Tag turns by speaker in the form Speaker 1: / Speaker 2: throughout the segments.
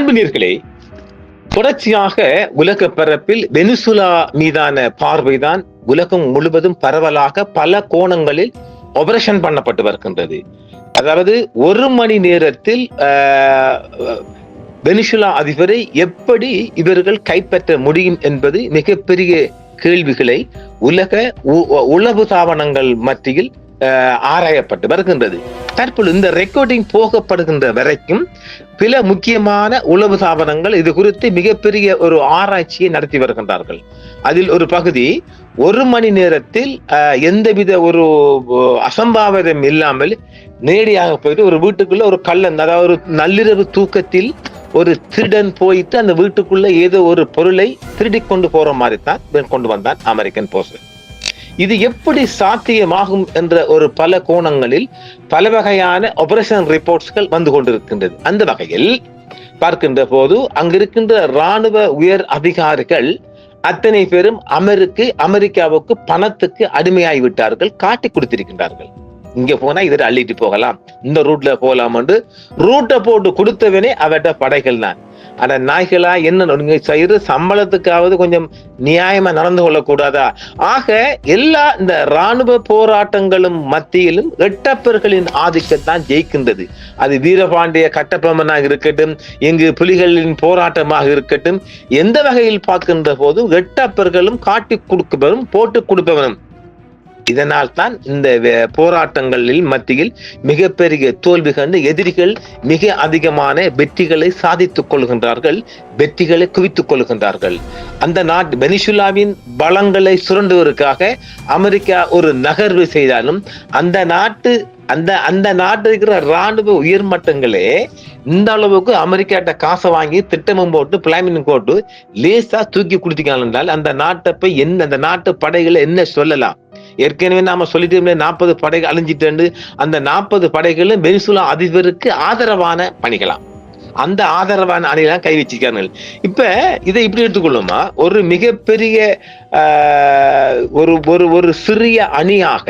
Speaker 1: அன்பினர்களே, தொடர்ச்சியாக உலக பரப்பில் வெனிசுலா மீதான பார்வைதான் உலகம் முழுவதும் பரவலாக பல கோணங்களில் ஆபரேஷன் பண்ணப்பட்டு வருகின்றது. அதாவது ஒரு மணி நேரத்தில் வெனிசுலா அதிபரை எப்படி இவர்கள் கைப்பற்ற முடியும் என்பது மிகப்பெரிய கேள்விகளை உலக உளவு தாவனங்கள் மத்தியில் ஆராயப்பட்டு வருகின்றது. தற்போது இந்த ரெக்கார்டிங் போகப்படுகின்ற வரைக்கும் பல முக்கியமான உளவு தாவனங்கள் இது குறித்து மிகப்பெரிய ஒரு ஆராய்ச்சியை நடத்தி வருகின்றார்கள். அதில் ஒரு பகுதி ஒரு மணி நேரத்தில் எந்தவித ஒரு அசம்பாவிதம் இல்லாமல் நேரடியாக போயிட்டு ஒரு வீட்டுக்குள்ள ஒரு கள்ளன், அதாவது ஒரு நள்ளிரவு தூக்கத்தில் ஒரு திருடன் போயிட்டு அந்த வீட்டுக்குள்ள ஏதோ ஒரு பொருளை திருடி கொண்டு போற மாதிரி தான் கொண்டு வந்தான் அமெரிக்கன் போஸ்ட். இது எப்படி சாத்தியமாகும் என்ற ஒரு பல கோணங்களில் பல வகையான ஆபரேஷன் ரிப்போர்ட்ஸ்கள் வந்து கொண்டிருக்கின்றது. அந்த வகையில் பார்க்கின்ற போது அங்கிருக்கின்ற இராணுவ உயர் அதிகாரிகள் அத்தனை பேரும் அமெரிக்காவுக்கு பணத்துக்கு அடிமையாகிவிட்டார்கள், காட்டி கொடுத்திருக்கின்றார்கள். இங்க போனா இதை அள்ளிட்டு போகலாம், இந்த ரூட்ல போகலாம் என்று ரூட்டை போட்டு கொடுத்தவனே அவட்ட படைகள் தான். ஆனா நாய்களா என்ன செய்யறது, சம்பளத்துக்காவது கொஞ்சம் நியாயமா நடந்து கொள்ளக்கூடாதா? ஆக எல்லா இந்த இராணுவ போராட்டங்களும் மத்தியிலும் எட்டப்பர்களின் ஆதிக்கத்தான் ஜெயிக்கின்றது. அது வீரபாண்டிய கட்டபொம்மனாக இருக்கட்டும், இங்கு புலிகளின் போராட்டமாக இருக்கட்டும், எந்த வகையில் பார்க்கின்ற போது எட்டப்பர்களும் காட்டி கொடுப்பவரும் போட்டு கொடுப்பவரும். இதனால் தான் இந்த போராட்டங்களில் மத்தியில் மிகப்பெரிய தோல்வி கண்டு எதிரிகள் மிக அதிகமான வெற்றிகளை சாதித்துக் கொள்கின்றார்கள், வெற்றிகளை குவித்துக் கொள்கின்றார்கள். அந்த நாட்டு வெனிசுலாவின் பலங்களை சுரண்டுவதற்காக அமெரிக்கா ஒரு நகர்வு செய்தாலும் அந்த நாட்டு இருக்கிற இராணுவ உயர்மட்டங்களே இந்த அளவுக்கு அமெரிக்காட்ட காசை வாங்கி திட்டமும் போட்டு பிளானிங் போட்டு லேசா தூக்கி கொடுத்தீங்க என்றால் அந்த நாட்டை போய் அந்த நாட்டு படைகளை என்ன சொல்லலாம்? ஏற்கனவே நாம சொல்லிட்டு 40 படைகள் அழிஞ்சிட்டு, அந்த 40 படைகளும் வெனிசுலா அதிபருக்கு ஆதரவான பணிகளாம். அந்த ஆதரவான அணிலாம் கை வச்சிருக்கார்கள். இப்ப இதை இப்படி எடுத்துக்கொள்ளுமா, ஒரு மிகப்பெரிய ஒரு சிறிய அணியாக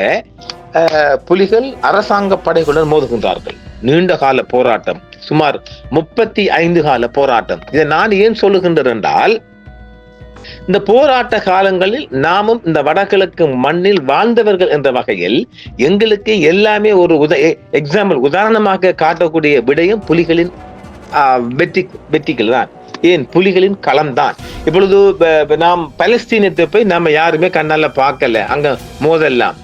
Speaker 1: புலிகள் அரசாங்க படைகளுடன் மோதுகின்றார்கள். நீண்ட கால போராட்டம், சுமார் 35 கால போராட்டம். இதை நான் ஏன் சொல்லுகின்றேன் என்றால், இந்த போராட்ட காலங்களில் நாமும் இந்த வடகிழக்கு மண்ணில் வாழ்ந்தவர்கள் என்ற வகையில் எங்களுக்கு எல்லாமே ஒரு உதாரணமாக காட்டக்கூடிய விடயம் புலிகளின் வெற்றிகள் தான். ஏன் புலிகளின் களம் தான். இப்பொழுது நாம் பலஸ்தீனத்தை போய் நம்ம யாருமே கண்ணால பார்க்கல, அங்க மோதல்லாம்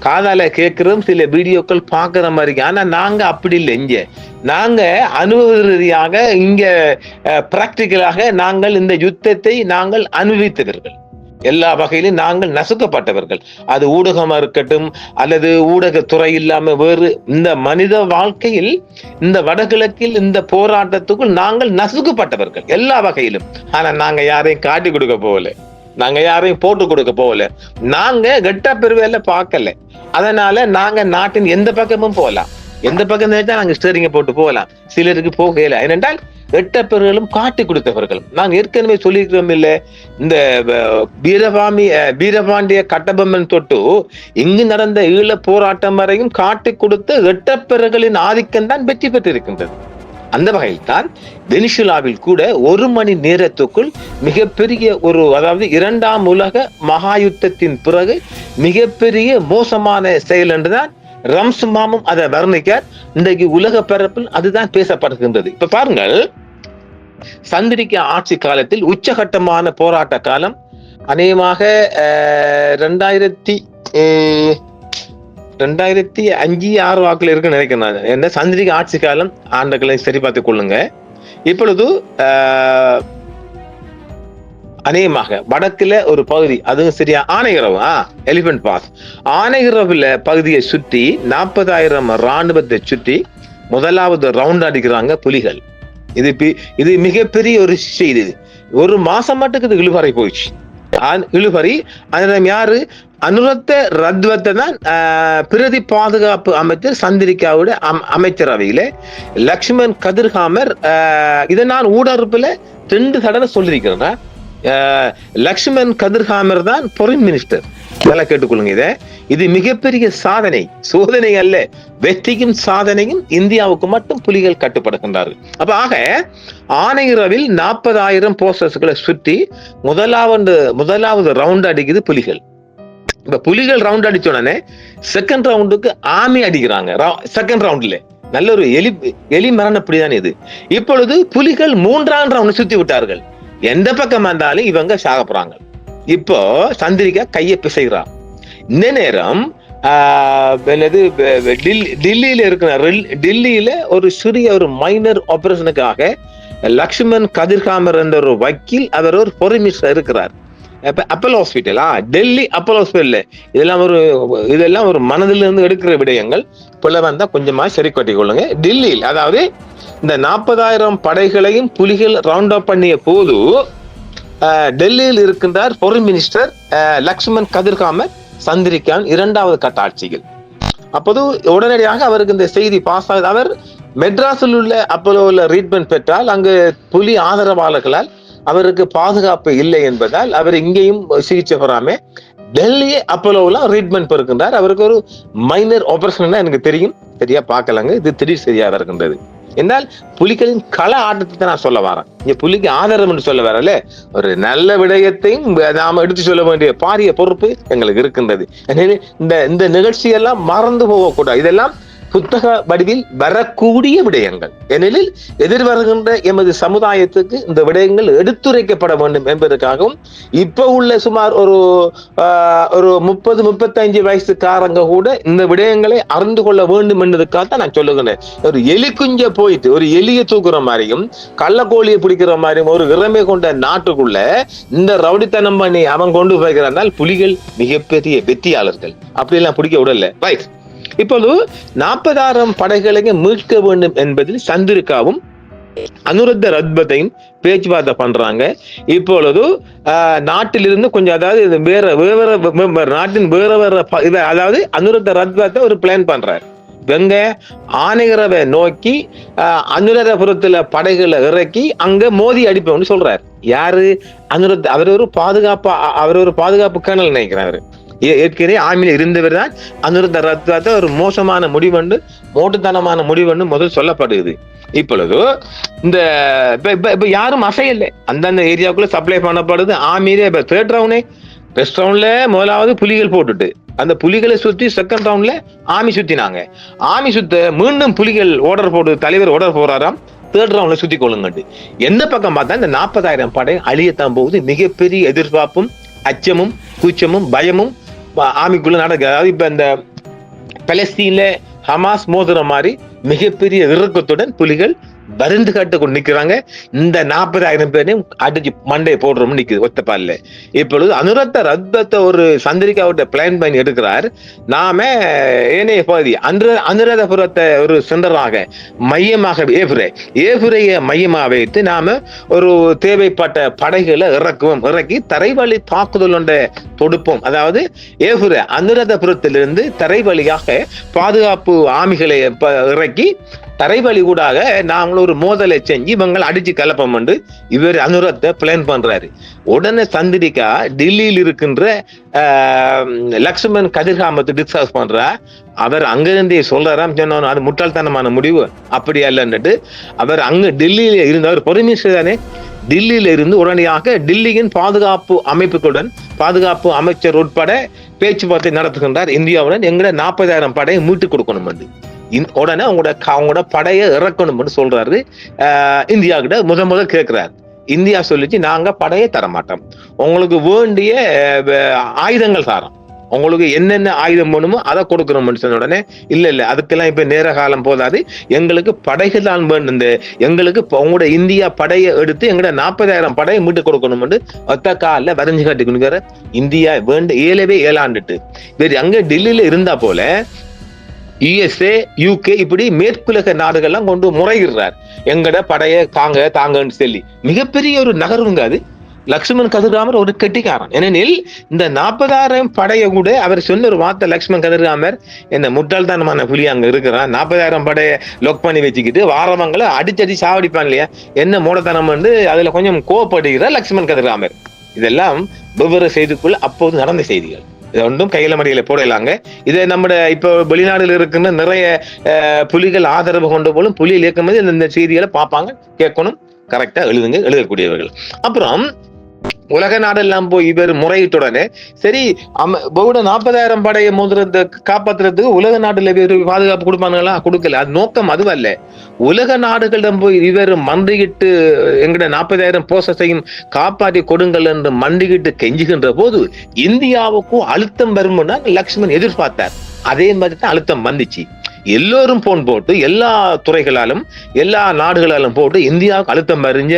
Speaker 1: காதால கேட்கிறோம், சில வீடியோக்கள் பார்க்கிற மாதிரி. ஆனா நாங்க அப்படி இல்லை. இங்க நாங்க அனுபவ ரீதியாக இங்க பிராக்டிக்கலாக நாங்கள் இந்த யுத்தத்தை நாங்கள் அனுபவித்தவர்கள், எல்லா வகையிலும் நாங்கள் நசுக்கப்பட்டவர்கள். அது ஊடகமா இருக்கட்டும் அல்லது ஊடகத்துறை இல்லாம வேறு இந்த மனித வாழ்க்கையில் இந்த வடகிழக்கில் இந்த போராட்டத்துக்குள் நாங்கள் நசுக்கப்பட்டவர்கள் எல்லா வகையிலும். ஆனா நாங்க யாரையும் காட்டி கொடுக்க போகல, நாங்க யாரையும் போட்டு கொடுக்க போகல, நாங்க கெட்டா பெருவேல பார்க்கல. அதனால நாங்க நாட்டின் எந்த பக்கமும் போகலாம், எந்த பக்கம் நினைச்சா நாங்க ஸ்டேரிங்க போட்டு போகலாம், சிலருக்கு போகல. ஏனென்றால் எட்டப்பர்களும் காட்டி கொடுத்தவர்கள். நாங்க ஏற்கனவே சொல்லியிருக்கிறோம் இல்ல, இந்த வீரபாண்டிய கட்டபொம்மன் தொட்டு இங்கு நடந்த ஈழ போராட்டம் வரையும் காட்டி கொடுத்த எட்டப்பர்களின் ஆதிக்கம் தான் வெற்றி பெற்றிருக்கின்றது. அந்த வகையில் தான் வெனிசுலாவில் கூட ஒரு மணி நேரத்துக்குள் மிகப்பெரிய அதாவது 2ஆம் உலக மகா யுத்தத்தின் பிறகு மிகப்பெரிய மோசமான செயல் என்றுதான் ரம்சுமாமும் அதை வர்ணிக்கார். இன்றைக்கு உலக பரப்பில் அதுதான் பேசப்படுகின்றது. இப்ப பாருங்கள், சந்திரிகா ஆட்சி காலத்தில் உச்சகட்டமான போராட்ட காலம் அநேகமாக 2005-6 வாக்குல இருக்குன்னு நினைக்கிறேன். என்ன சந்திரிகா ஆட்சி காலம் ஆண்டுகளை சரி பார்த்துக் கொள்ளுங்க. இப்பொழுது அநேகமாக வடக்குல ஒரு பகுதி, அதுவும் சரியா ஆனையிறவு, எலிபென்ட் பாஸ் ஆனையிறவுல பகுதியை சுற்றி 40,000 ராணுவத்தை சுற்றி முதலாவது ரவுண்ட் அடிக்கிறாங்க புலிகள். இது மிகப்பெரிய ஒரு செய்தி. ஒரு மாசம் மட்டுக்கு இது இழுபறை போயிடுச்சு. இழுபறி அதன் யாரு, அனுரத்த ரத்வத்தை தான் பிரதி பாதுகாப்பு அமைச்சர் சந்திரிகாவோட அமைச்சரவையில லக்ஷ்மண் கதிர்காமர். இதை நான் ஊடகத்துல 2 தடவை சொல்லியிருக்கிறேன். லக்ஷ்மன் கதிர்காமர் தான் ஃபாரின் மினிஸ்டர். நல்லா கேட்டுக்கொள்ளுங்க. இது மிகப்பெரிய சாதனை, சோதனை அல்ல, வெற்றியும் சாதனையும். இந்தியாவுக்கு மட்டும் புலிகள் கட்டுப்படுகின்றார்கள். அப்ப ஆக ஆனையிரவில் 40,000 போஸ்டர்ஸ்களை சுற்றி முதலாவது ரவுண்ட் அடிக்குது புலிகள். இப்ப புலிகள் ரவுண்ட் அடிச்ச உடனே செகண்ட் ரவுண்டுக்கு ஆமி அடிக்கிறாங்க. செகண்ட் ரவுண்ட்ல நல்ல ஒரு எலி மரணப்படிதான் இது. இப்பொழுது புலிகள் 3ஆம் ரவுண்ட் சுத்தி விட்டார்கள். எந்த பக்கம் வந்தாலும் இவங்க சாக போறாங்க. இப்போ சந்திரிகா கையை பிசைகிறான். இந்த நேரம் டெல்லியில ஒரு சிறிய ஒரு மைனர் ஆபரேஷனுக்காக லக்ஷ்மன் கதிர்காமர் என்ற ஒரு வக்கீல், அவர் ஒரு ஃபாரின் மினிஸ்டர் இருக்கிறார். Apollo hospital, Delhi Apollo hospital. இதெல்லாம் ஒரு மனதிலிருந்து எடுக்கிற விடயங்கள். புல வந்தா கொஞ்சமா சரி கட்டி கொள்ளுங்க. டெல்லியில், அதாவது இந்த 40,000 படைகளையும் புலிகள் ரவுண்ட் அப் பண்ணிய போது டெல்லியில் இருக்கின்றார் ஃபாரின் மினிஸ்டர் லக்ஷ்மன் கதிர்காமர் சந்திரிகான் 2வது கட்ட ஆட்சிகள். அப்போது உடனடியாக அவருக்கு இந்த செய்தி பாஸ் ஆகுது. அவர் மெட்ராஸில் உள்ள அப்போலோவில் ட்ரீட்மெண்ட் பெற்றால் அங்கு புலி ஆதரவாளர்களால் அவருக்கு பாதுகாப்பு இல்லை என்பதால் அவர் இங்கேயும் சிகிச்சை பெறாம டெல்லி அப்போலோவில் ட்ரீட்மெண்ட் பெறுகின்றார். அவருக்கு ஒரு மைனர் ஆபரேஷன் எனக்கு தெரியும், சரியா பார்க்கலாங்க. இது திடீர் சரியாக இருக்கின்றது. என்னால் புலிகளின் கள ஆட்டத்தை நான் சொல்ல வரேன். இங்க புலிக்கு ஆதரவு என்று சொல்ல வரல, ஒரு நல்ல விடயத்தையும் நாம எடுத்து சொல்ல வேண்டிய பாரிய பொறுப்பு எங்களுக்கு இருக்கின்றது. இந்த நிகழ்ச்சியெல்லாம் மறந்து போகக்கூடாது. இதெல்லாம் புத்தக வடிவில் வரக்கூடிய விடயங்கள். ஏனெனில் எதிர்வருகின்ற எமது சமுதாயத்துக்கு இந்த விடயங்கள் எடுத்துரைக்கப்பட வேண்டும் என்பதற்காகவும் இப்ப உள்ள சுமார் ஒரு 30-35 வயசுக்காரங்க கூட இந்த விடயங்களை அறிந்து கொள்ள வேண்டும் என்பதற்காக நான் சொல்லுகிறேன். ஒரு எலி குஞ்ச போயிட்டு ஒரு எலியை தூக்குற மாதிரியும் கள்ளக்கோழியை பிடிக்கிற மாதிரியும் ஒரு இறமை கொண்ட நாட்டுக்குள்ள இந்த ரவுடித்தனம் பண்ணி அவன் கொண்டு போய்கிறானால் புலிகள் மிகப்பெரிய வெற்றியாளர்கள். அப்படியெல்லாம் பிடிக்க விடல. ரைட். இப்போது 40,000 படைகளையும் மீட்க வேண்டும் என்பதில் சந்திரிகாவும் அனுருத்த ரத்பத்தையும் பேச்சுவார்த்தை பண்றாங்க. இப்பொழுது நாட்டிலிருந்து கொஞ்சம், அதாவது நாட்டின் வேற அதாவது அனுருத்த ரத்பத்தை ஒரு பிளான் பண்றாரு. வெங்க ஆனையரவை நோக்கி அனுராதபுரத்துல படைகளை இறக்கி அங்க மோதி அடிப்போம்னு சொல்றாரு. யாரு? அனுருத்த. அவர் ஒரு பாதுகாப்பு கர்னல் நினைக்கிறாரு. ஏற்கனவே ஆமியில இருந்தவர் தான் அனுருத்த ரத்வாத்த ஒரு மோசமான முடிவென்று, மோட்டுத்தனமான முடிவென்று முதல் சொல்லப்படுது. இப்பொழுது இந்த இப்ப யாரும் அசையலை. அந்தந்த ஏரியாவுக்குள்ள சப்ளை பண்ணப்படுது. ஆமியில இப்ப தேர்ட் ரவுண்ட்ல முதலாவது புலிகள் போட்டுட்டு அந்த புலிகளை சுத்தி செகண்ட் ரவுண்ட்ல ஆமி சுத்தினாங்க. ஆமி சுத்த மீண்டும் புலிகள் தலைவர் ஆர்டர் போறாராம், தேர்ட் ரவுண்ட்ல சுத்தி கொள்ளுங்கட்டு. எந்த பக்கம் பார்த்தா இந்த 40,000 படை அழியத்தான் போகுது. மிகப்பெரிய எதிர்பார்ப்பும் அச்சமும் கூச்சமும் பயமும் ஆமிக்குள்ள நடக்குது. அதாவது இப்ப இந்த பலஸ்தீன்ல ஹமாஸ் மோதுற மாதிரி மிகப்பெரிய இறுக்கத்துடன் புலிகள் வருந்து காட்டு கொண்டு நிக்கிறாங்க. இந்த 40,000 பேரையும் அடிச்சு மண்டையை போடுறோம்னு நிக்குது ஒத்தப்பால்ல. இப்பொழுது அனுரத்த ரத்தத்தை ஒரு சந்திரிகாவிட்ட பிளான் பண்ணி எடுக்கிறார். நாம ஏனைய பகுதி அனுராதபுரத்தை ஒரு சென்டராக மையமாக ஏபுரைய மையமாக வைத்து நாம ஒரு தேவைப்பட்ட படைகளை இறக்கி தரைவழி தாக்குதல் ஒன்றை தொடுப்போம். அதாவது அனுராதபுரத்திலிருந்து தரைவழியாக பாதுகாப்பு ஆமிகளை இறக்கி தரைவழி கூடாக நாங்களும் ஒரு மோதலை செஞ்சு இவங்களை அடிச்சு கலப்பம் பண்ணு இவர் அனுரத்தை பிளான் பண்றாரு. உடனே சந்திரிகா டெல்லியில் இருக்கின்ற லக்ஷ்மன் கதிர்காமத்தை டிஸ்கஸ் பண்றா. அவர் அங்கிருந்தே சொல்றாராம், சொன்ன அது முட்டாள்தனமான முடிவு, அப்படி அல்லன்னுட்டு அவர் அங்க டெல்லியில இருந்தவர் பொறுமிஸ்டர் தானே, டெல்லியில இருந்து உடனடியாக டெல்லியின் பாதுகாப்பு அமைப்புகளுடன் பாதுகாப்பு அமைச்சர் உட்பட பேச்சுவார்த்தை நடத்துகின்றார். இந்தியாவுடன் எங்கட 40,000 படையை மீட்டு கொடுக்கணும். உடனே அவங்களோட படையை இறக்கணும்னு சொல்றாரு. இந்தியா கிட்ட முதல் கேட்கிறாரு. இந்தியா சொல்லிச்சு, நாங்க படையை தர மாட்டோம், உங்களுக்கு வேண்டிய ஆயுதங்கள் தாரோம், உங்களுக்கு என்னென்ன ஆயுதம் வேணுமோ அதை கொடுக்கணும்னு சொன்ன உடனே இல்ல அதுக்கெல்லாம் இப்ப நேர காலம் போதாது, எங்களுக்கு படைகள் தான் வேண்டும், எங்களுக்கு உங்களோட இந்தியா படையை எடுத்து எங்கட 40,000 படையை மீட்டு கொடுக்கணும்னு ஒத்த காலில் வரைஞ்சு காட்டிக்கணுங்கிற இந்தியா ஏலவே ஏலாண்டுட்டு வேறு அங்க டெல்லியில இருந்தா போல USA UK இப்படி மேற்குலக நாடுகள்லாம் கொண்டு முறையிடுறார். எங்கட படைய தாங்கன்னு சொல்லி மிகப்பெரிய ஒரு நகர்வுங்க அது. லக்ஷ்மன் கதிர்காமர் ஒரு கெட்டிக்காரன். ஏனெனில் இந்த 40,000 படைய கூட அவர் சொன்ன ஒரு வார்த்தை, லக்ஷ்மன் கதிர்காமர் என்ன முட்டாள்தனமான புலி அங்க இருக்கிறான், 40,000 படையை லொக் பண்ணி வச்சுக்கிட்டு வாரமங்களை அடிச்சடி சாவடிப்பான் இல்லையா, என்ன மூடத்தனம் வந்து அதுல கொஞ்சம் கோவப்படுகிறார் லக்ஷ்மன் கதிர்காமர். இதெல்லாம் வெவ்வேறு செய்திக்குள்ள அப்போது நடந்த செய்திகள். இது ஒன்றும் கையில மடியில போடலாங்க. இதை நம்ம இப்போ வெளிநாடுல இருக்கின்ற நிறைய புலிகள் ஆதரவு கொண்டு போலும் புலிகள் இயக்கும் இந்த செய்திகளை பார்ப்பாங்க, கேட்கணும், கரெக்டா எழுதக்கூடியவர்கள். அப்புறம் உலக நாடெல்லாம் போய் இவர் முறையிட்டுடனே சரி 40,000 படையை காப்பாத்துறதுக்கு உலக நாடுல பாதுகாப்பு கொடுப்பானுங்களா? கொடுக்கல. அது நோக்கம் அதுவல்ல. உலக நாடுகளிடம் போய் இவர் மண்டிகிட்டு எங்கட 40,000 போசஸையும் காப்பாற்றி கொடுங்கள் என்று மண்டிகிட்டு கெஞ்சுகின்ற போது இந்தியாவுக்கும் அழுத்தம் வரும்னா லக்ஷ்மண் எதிர்பார்த்தார். அதே மாதிரி தான் அழுத்தம் வந்துச்சு. எல்லோரும் போன் போட்டு எல்லா துறைகளாலும் எல்லா நாடுகளாலும் போட்டு இந்தியாவுக்கு அழுத்தம் அறிஞ்ச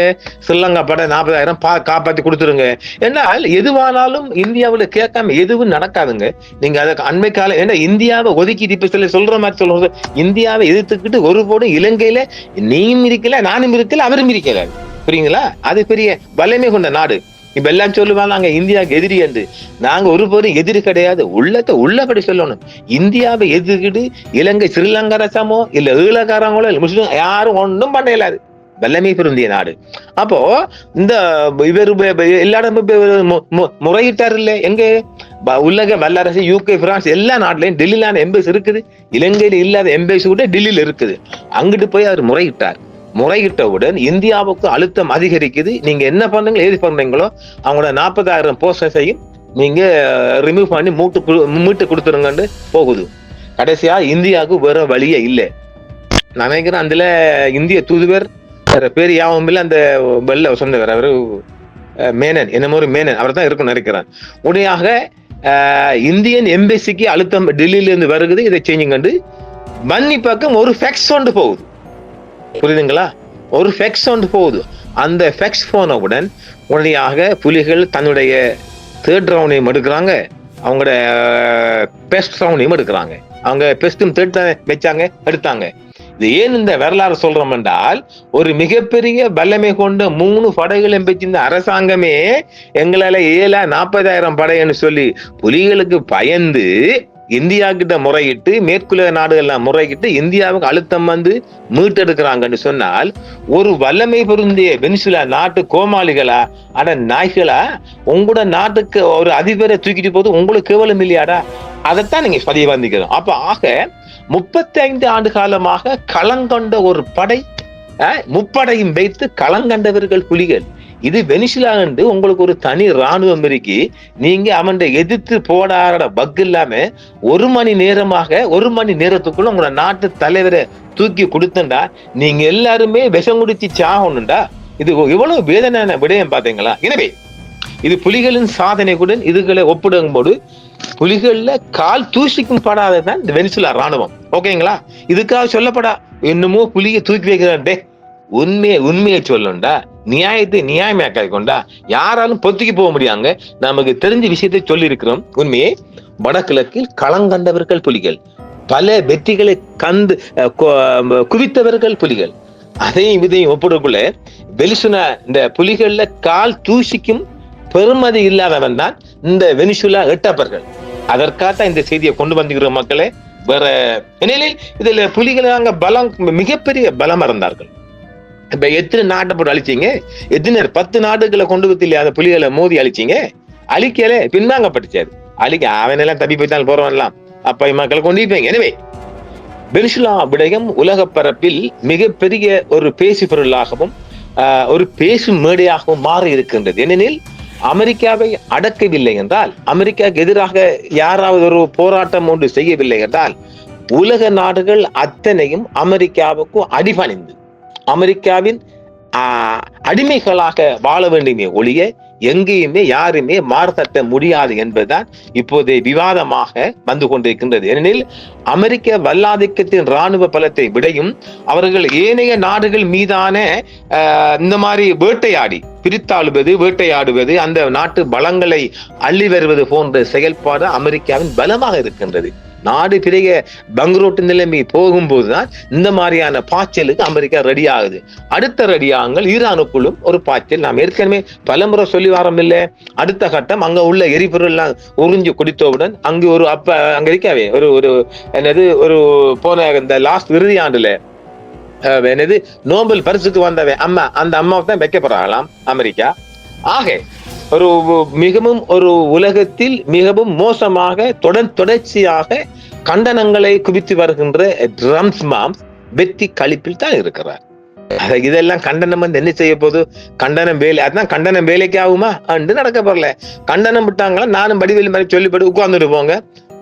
Speaker 1: ஸ்ரீலங்கா படை 40,000 காப்பாத்தி கொடுத்துருங்க. ஏன்னால் எதுவானாலும் இந்தியாவில் கேட்காம எதுவும் நடக்காதுங்க. நீங்க அதுக்கு அண்மை காலம் ஏன்னா இந்தியாவை ஒதுக்கிட்டு இப்ப சொல்ற மாதிரி சொல்றது இந்தியாவை எதிர்த்துக்கிட்டு ஒருபோதும் இலங்கையில நீயும் இருக்கல நானும் இருக்கல அவரும் இருக்கல. புரியுங்களா? அது பெரிய வலிமை கொண்ட நாடு. இப்ப எல்லாம் சொல்லுவாங்க நாங்க இந்தியாவுக்கு எதிரி என்று. நாங்க ஒருபோதும் எதிரி கிடையாது. உள்ளபடி சொல்லணும். இந்தியாவை எதிர்க்கிட்டு இலங்கை ஸ்ரீலங்கா ரசமோ இல்ல ஈழக்காரங்களோ இல்ல முஸ்லிம் யாரும் ஒன்றும் பண்ண இயலாது. வல்லமை பொருந்திய நாடு. அப்போ இந்த இவர் எல்லா முறையிட்டார் இல்ல எங்க உலக வல்லரசு UK பிரான்ஸ் எல்லா நாட்டிலையும் டெல்லியிலான எம்பசி இருக்குது. இலங்கையில இல்லாத எம்பசி கூட டெல்லியில இருக்குது. அங்கிட்டு போய் அவர் முறையிட்டார். முறையிட்டவுடன் இந்தியாவுக்கு அழுத்தம் அதிகரிக்குது. நீங்க என்ன பண்றீங்களோ ஏது பண்றீங்களோ அவங்களோட 40,000 போஸ்டர்ஸையும் நீங்க ரிமூவ் பண்ணி மீட்டு கொடுத்துருங்கன்னு போகுது. கடைசியா இந்தியாவுக்கு வேற வழியே இல்லை. நான் நினைக்கிறேன் அதுல இந்திய தூதுவர் பேர் யாவும் இல்லை, அந்த வெள்ள சொந்தவர் அவரு மேனன் என்னமோ ஒரு மேனன் அவர் தான் இருக்குன்னு நினைக்கிறேன். உடையாக இந்தியன் எம்பசிக்கு அழுத்தம் டெல்லியில இருந்து வருகுது. இதை செஞ்சுங்கண்டு வன்னி பக்கம் ஒரு ஃபேக்ஸ் கொண்டு போகுது. புரியுதுங்களா? ஒரு ஃபேக்ஸ் ஒன்று போகுது. அந்த ஃபேக்ஸ் போனவுடன் உடனடியாக புலிகள் தன்னுடைய தேர்ட் ரவுண்டையும் எடுக்கிறாங்க, அவங்களோட பெஸ்ட் ரவுண்டையும் எடுக்கிறாங்க. அவங்க பெஸ்டும் தேர்ட் வச்சாங்க, எடுத்தாங்க. இது ஏன் இந்த வரலாறு சொல்றோம் என்றால் ஒரு மிகப்பெரிய வல்லமை கொண்ட 3 படைகளும் பெற்றிருந்த அரசாங்கமே எங்களால 40,000 படைன்னு சொல்லி புலிகளுக்கு பயந்து இந்தியா கிட்ட முறையிட்டு மேற்குலக நாடுகள்லாம் முறையிட்டு இந்தியாவுக்கு அழுத்தம் வந்து மீட்டெடுக்கிறாங்கன்னு சொன்னால் ஒரு வல்லமை பொருந்திய வெனிசுலா நாட்டு கோமாளிகளா ஆனா நாய்களா உங்களோட நாட்டுக்கு ஒரு அதிபரை தூக்கிட்டு போது உங்களுக்கு கேவலம் இல்லையாடா? அதைத்தான் நீங்க பதிவு வந்திக்கிறோம். அப்ப ஆக 35 ஆண்டு காலமாக களங்கண்ட ஒரு படை, முப்படையும் வைத்து களங்கண்டவர்கள் புலிகள். இது வெனிசுலா என்று உங்களுக்கு ஒரு தனி ராணுவம் இருக்கு. நீங்க அவன் எதிர்த்து போடாத பக் இல்லாம 1 மணி நேரத்துக்குள்ள உங்களோட நாட்டு தலைவரை தூக்கி கொடுத்தண்டா நீங்க எல்லாருமே விஷம் குடிச்சு சாகணும்டா. இது எவ்வளவு வேதனையான விடயம் பாத்தீங்களா? எனவே இது புலிகளின் சாதனைக்குடன் இதுகளை ஒப்பிடும் போது புலிகள்ல கால் தூசிக்கும் படாததான் இந்த வெனிசுலா ராணுவம். ஓகேங்களா? இதுக்காக சொல்லப்படா என்னமோ புலியை தூக்கி வைக்கிறான்டே. உண்மையை சொல்லணும்டா, நியாயத்தை நியாயமாக்காய் கொண்டா யாராலும் பொத்துக்கி போக முடியாங்க. நமக்கு தெரிஞ்ச விஷயத்தை சொல்லி இருக்கிறோம். உண்மையே வடகிழக்கில் களங்கண்டவர்கள் புலிகள், பல வெற்றிகளை குவித்தவர்கள் புலிகள். அதையும் இதையும் ஒப்பிடக்குள்ள வெனிசுலா இந்த புலிகள்ல கால் தூசிக்கும் பெருமதி இல்லாதவன் தான் இந்த வெனிசுலா எட்டப்பர்கள். அதற்காக இந்த செய்தியை கொண்டு வந்துகிற மக்களே. வேற ஏனெனில் இதுல புலிகள் பலம் மிகப்பெரிய பலம் இருந்தார்கள். இப்ப எத்தனை நாட்டை போட்டு அழிச்சீங்க? எத்தனை 10 நாடுகளை கொண்டு வந்து இல்லையா அந்த புலிகளை மோதி அழிச்சீங்க? அழிக்கல, பின்வாங்கப்பட்டுச்சாரு. அவனெல்லாம் தப்பி போய்த்தால் போறவன்லாம் அப்ப மக்களை கொண்டிருப்பீங்க. எனவே வெனிசுலா விடயம் உலக பரப்பில் மிகப்பெரிய ஒரு பேசு பொருளாகவும் ஒரு பேசும் மேடையாகவும் மாறி இருக்கின்றது. ஏனெனில் அமெரிக்காவை அடக்கவில்லை என்றால், அமெரிக்காவுக்கு எதிராக யாராவது ஒரு போராட்டம் ஒன்று செய்யவில்லை என்றால் உலக நாடுகள் அத்தனையும் அமெரிக்காவுக்கு அடிபணிந்து அமெரிக்காவின் அடிமைகளாக வாழ வேண்டுமே ஒழிய எங்கேயுமே யாருமே மாறுதட்ட முடியாது என்பதுதான் இப்போதைய விவாதமாக வந்து கொண்டிருக்கின்றது. ஏனெனில் அமெரிக்க வல்லாதிக்கத்தின் இராணுவ பலத்தை விடையும் அவர்கள் ஏனைய நாடுகள் மீதான இந்த மாதிரி வேட்டையாடுவது அந்த நாட்டு பலங்களை அள்ளி வருவது போன்ற செயல்பாடு அமெரிக்காவின் பலமாக இருக்கின்றது. நாடு பெரிய பங்க்ரோட் நிலைமை போகும்போதுதான் இந்த மாதிரியான பாய்ச்சலுக்கு அமெரிக்கா ரெடி ஆகுது. அடுத்த ரெடியாங்கள் ஈரானுக்குள்ளும் ஒரு பாய்ச்சல். நாம் ஏற்கனவே பலமுறை சொல்லி வரோம் இல்லை? அடுத்த கட்டம் அங்க உள்ள எரிபொருள் எல்லாம் உறிஞ்சு குடித்தவுடன் அங்கு ஒரு அங்க இருக்காவே ஒரு போன இந்த லாஸ்ட் இறுதி ஆண்டுல நோபல் பரிசுக்கு வந்தவன் அந்த அம்மாவை தான் வைக்க போறாங்களாம் அமெரிக்கா. ஆக மிகவும் ஒரு உலகத்தில் மிகவும் மோசமாக தொடர்ச்சியாக கண்டனங்களை குவித்து வருகின்ற ட்ரம்ஸ் மாம்ஸ் வெற்றி களிப்பில் தான் இருக்கிறார். இதெல்லாம் கண்டனம் என்ன செய்ய போது? கண்டனம் வேலை, அதான் கண்டனம் வேலைக்கு ஆகுமா அன்று நடக்க போறல. கண்டனம் விட்டாங்களா நானும் வடிவேலு மாதிரி சொல்லிப்படி உட்கார்ந்துட்டு போங்க,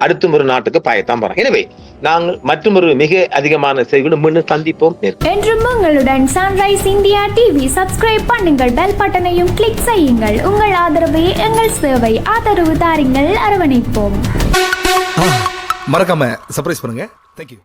Speaker 1: அடுத்த ஒரு நாட்டுக்கு பாயத்தான் போறோம். எனவே நாங்கள் மற்றும் ஒரு மிக அதிகமான செய்திகளும் மீண்டும் சந்திப்போம்.
Speaker 2: என்றும் உங்களுடன் சன்ரைஸ் இந்தியா டிவி சப்ஸ்கிரைப் பண்ணுங்கள், பெல் பட்டனையும் கிளிக் செய்யுங்கள். உங்கள் ஆதரவே எங்கள் சேவை. ஆதரவு தாருங்கள், அரவணைப்போம்.
Speaker 3: மறக்காம சர்ப்ரைஸ் பண்ணுங்க. தேங்க்யூ.